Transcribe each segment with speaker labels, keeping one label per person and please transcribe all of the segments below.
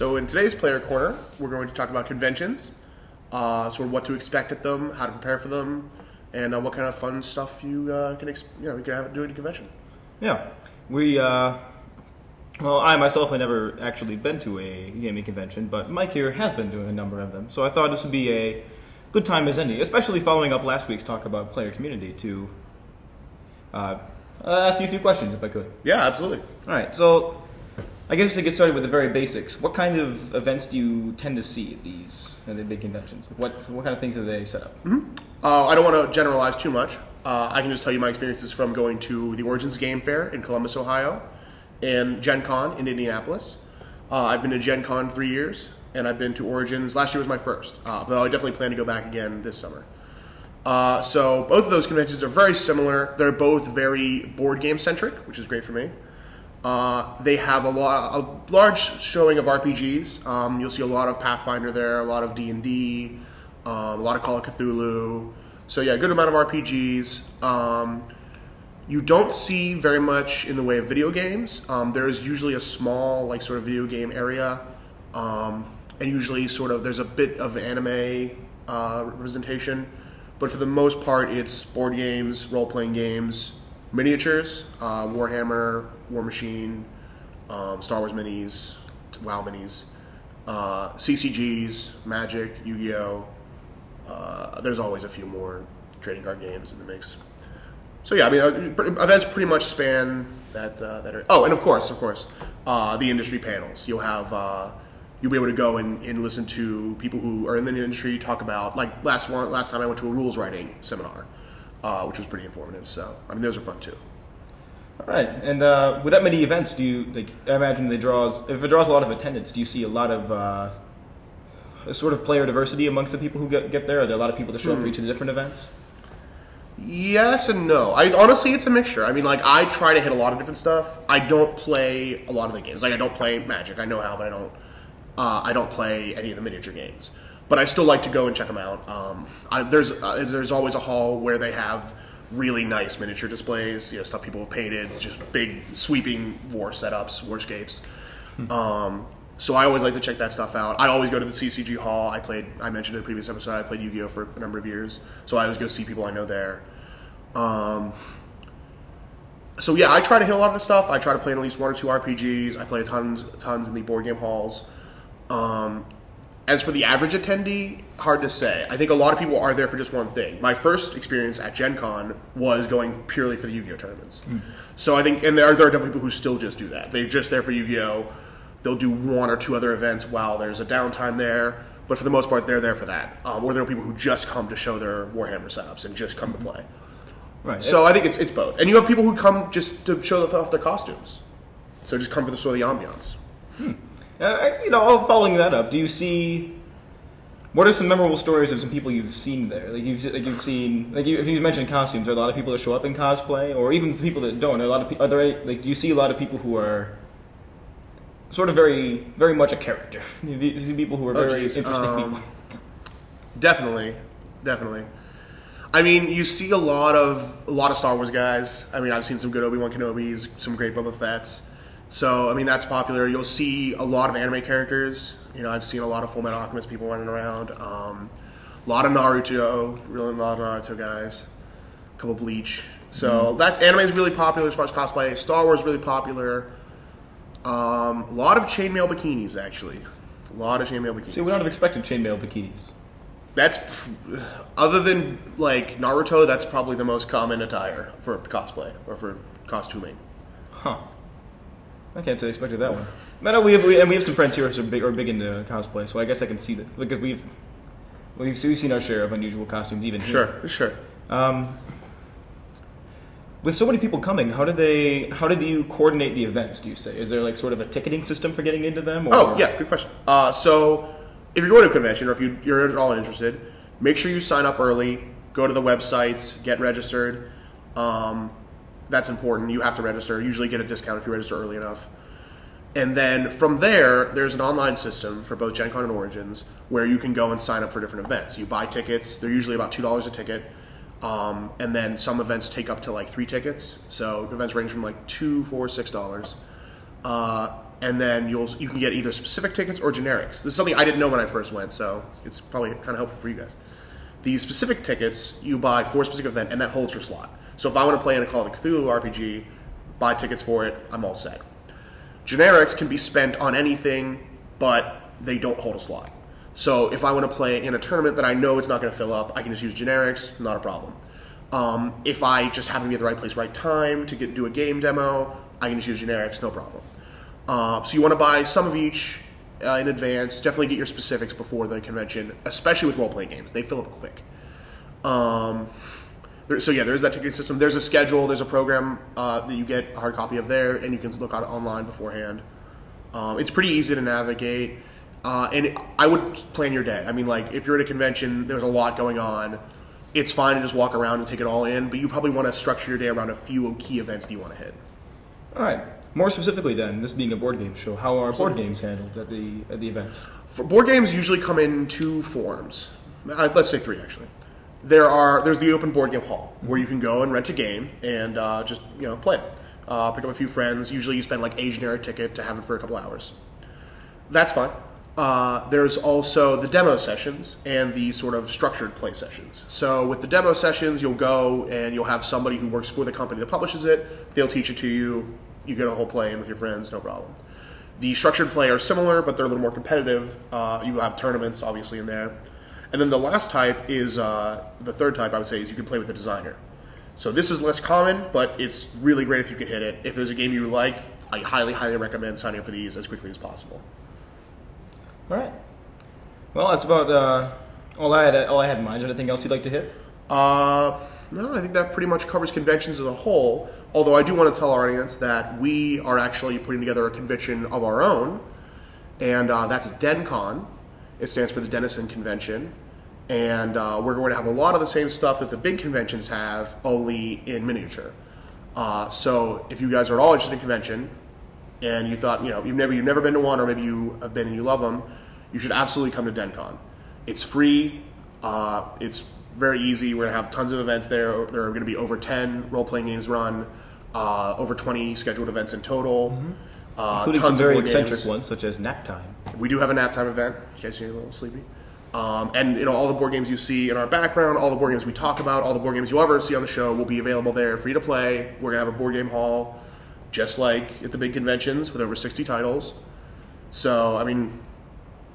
Speaker 1: So in today's Player Corner, we're going to talk about conventions, sort of what to expect at them, how to prepare for them, and what kind of fun stuff you can have do at a convention.
Speaker 2: Yeah, well, I myself have never actually been to a gaming convention, but Mike here has been doing a number of them. So I thought this would be a good time as any, especially following up last week's talk about player community, to ask you a few questions if I could.
Speaker 1: Yeah, absolutely.
Speaker 2: All right, so I guess to get started with the very basics, what kind of events do you tend to see at the big conventions? What kind of things do they set up?
Speaker 1: I don't want to generalize too much. I can just tell you my experiences from going to the Origins Game Fair in Columbus, Ohio, and Gen Con in Indianapolis. I've been to Gen Con 3 years, and I've been to Origins. Last year was my first, but I definitely plan to go back again this summer. So both of those conventions are very similar. They're both very board game centric, which is great for me. They have a large showing of RPGs. You'll see a lot of Pathfinder there, a lot of D&D, a lot of Call of Cthulhu. So yeah, a good amount of RPGs. You don't see very much in the way of video games. There is usually a small, sort of video game area, and usually there's a bit of anime representation. But for the most part, it's board games, role-playing games, miniatures, Warhammer, War Machine, Star Wars minis, WoW minis, CCGs, Magic, Yu-Gi-Oh! There's always a few more trading card games in the mix. So yeah, I mean, events pretty much span that area. Oh, and of course, the industry panels. You'll be able to go and listen to people who are in the industry talk about, like last time I went to a rules writing seminar, which was pretty informative. So I mean, those are fun too.
Speaker 2: All right, and with that many events, I imagine if it draws a lot of attendance, do you see a lot of a sort of player diversity amongst the people who get there? Are there a lot of people that show up for each of the different events?
Speaker 1: Yes and no. Honestly, it's a mixture. I mean, I try to hit a lot of different stuff. I don't play a lot of the games. I don't play Magic. I know how, but I don't play any of the miniature games. But I still like to go and check them out. There's always a hall where they have really nice miniature displays. Stuff people have painted, just big sweeping war setups, warscapes. So I always like to check that stuff out. I always go to the CCG hall. I mentioned in a previous episode, I played Yu-Gi-Oh! For a number of years. So I always go see people I know there. So yeah, I try to hit a lot of the stuff. I try to play in at least 1 or 2 RPGs. I play tons in the board game halls. As for the average attendee, hard to say. I think a lot of people are there for just one thing. My first experience at Gen Con was going purely for the Yu-Gi-Oh! Tournaments. So I think, and there are definitely people who still just do that. They're just there for Yu-Gi-Oh! They'll do 1 or 2 other events while there's a downtime there, but for the most part, they're there for that. Or there are people who just come to show their Warhammer setups and just come to play.
Speaker 2: Right.
Speaker 1: So I think it's both. And you have people who come just to show off their costumes. So just come for the sort of the ambiance.
Speaker 2: Following that up, do you see? What are some memorable stories of some people you've seen there? If you mentioned costumes, are there a lot of people that show up in cosplay, or even people that don't? Do you see a lot of people who are sort of very, very much a character? You see people who are very interesting people.
Speaker 1: Definitely. I mean, you see a lot of Star Wars guys. I mean, I've seen some good Obi-Wan Kenobis, some great Boba Fett's. So, I mean, that's popular. You'll see a lot of anime characters. I've seen a lot of Fullmetal Alchemist people running around. A lot of Naruto, really a lot of Naruto guys. A couple Bleach. So, anime is really popular as far as cosplay. Star Wars is really popular. A lot of chainmail bikinis, actually. A lot of chainmail bikinis.
Speaker 2: See, we would not have expected chainmail bikinis.
Speaker 1: That's, other than, Naruto, that's probably the most common attire for cosplay, or for costuming.
Speaker 2: Huh. I can't say I expected that one. But we have some friends here who are big into cosplay, so I guess I can see that, because we've seen our share of unusual costumes even here.
Speaker 1: Sure.
Speaker 2: With so many people coming, how did you coordinate the events? Do you say, is there sort of a ticketing system for getting into them? Or?
Speaker 1: Oh yeah, good question. So if you're going to a convention, or if you're at all interested, make sure you sign up early. Go to the websites, get registered. That's important. You have to register. Usually get a discount if you register early enough. And then from there, there's an online system for both Gen Con and Origins where you can go and sign up for different events. You buy tickets. They're usually about $2 a ticket. And then some events take up to 3 tickets. So events range from $2, $4, $6. and then you can get either specific tickets or generics. This is something I didn't know when I first went, so it's probably kind of helpful for you guys. The specific tickets you buy for a specific event, and that holds your slot. So if I want to play in a Call of Cthulhu RPG, buy tickets for it, I'm all set. Generics can be spent on anything, but they don't hold a slot. So if I want to play in a tournament that I know it's not going to fill up, I can just use generics, not a problem. If I just happen to be at the right place, right time to do a game demo, I can just use generics, no problem. So you want to buy some of each in advance. Definitely get your specifics before the convention, especially with role-playing games. They fill up quick. So yeah, there's that ticketing system. There's a schedule. There's a program that you get a hard copy of there, and you can look at it online beforehand. It's pretty easy to navigate. And I would plan your day. I mean, like, if you're at a convention, there's a lot going on. It's fine to just walk around and take it all in, but you probably want to structure your day around a few key events that you want to hit.
Speaker 2: All right. More specifically, then, this being a board game show, how are board games handled at the events?
Speaker 1: For board games, usually come in two forms. Let's say three, actually. There's the open board game hall where you can go and rent a game and just play it. Pick up a few friends. Usually, you spend like a generic ticket to have it for a couple hours. That's fine. There's also the demo sessions and the sort of structured play sessions. So with the demo sessions, you'll go and you'll have somebody who works for the company that publishes it. They'll teach it to you. You get a whole play in with your friends, no problem. The structured play are similar, but they're a little more competitive. You have tournaments, obviously, in there. And then the last type is, the third type, I would say, is you can play with the designer. So this is less common, but it's really great if you can hit it. If there's a game you like, I highly, highly recommend signing up for these as quickly as possible.
Speaker 2: All right. Well, that's about all I had in mind. Is there anything else you'd like to hit?
Speaker 1: No, I think that pretty much covers conventions as a whole. Although I do want to tell our audience that we are actually putting together a convention of our own, and that's DenCon. It stands for the Denison Convention, and we're going to have a lot of the same stuff that the big conventions have, only in miniature. So if you guys are all interested in convention, and you thought, you've never been to one, or maybe you have been and you love them, you should absolutely come to DenCon. It's free. It's very easy. We're going to have tons of events there. There are going to be over 10 role-playing games run, over 20 scheduled events in total. Mm-hmm.
Speaker 2: Including some very eccentric ones, such as Nap Time.
Speaker 1: We do have a Nap Time event. You guys are a little sleepy. And all the board games you see in our background, all the board games we talk about, all the board games you'll ever see on the show will be available there, free to play. We're going to have a board game hall, just like at the big conventions, with over 60 titles. So, I mean,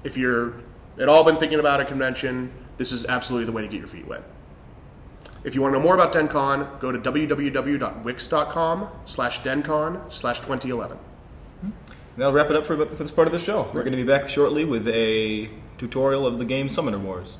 Speaker 1: if you're at all been thinking about a convention, this is absolutely the way to get your feet wet. If you want to know more about DenCon, go to www.wix.com/DenCon/2011.
Speaker 2: That'll wrap it up for this part of the show. We're going to be back shortly with a tutorial of the game Summoner Wars.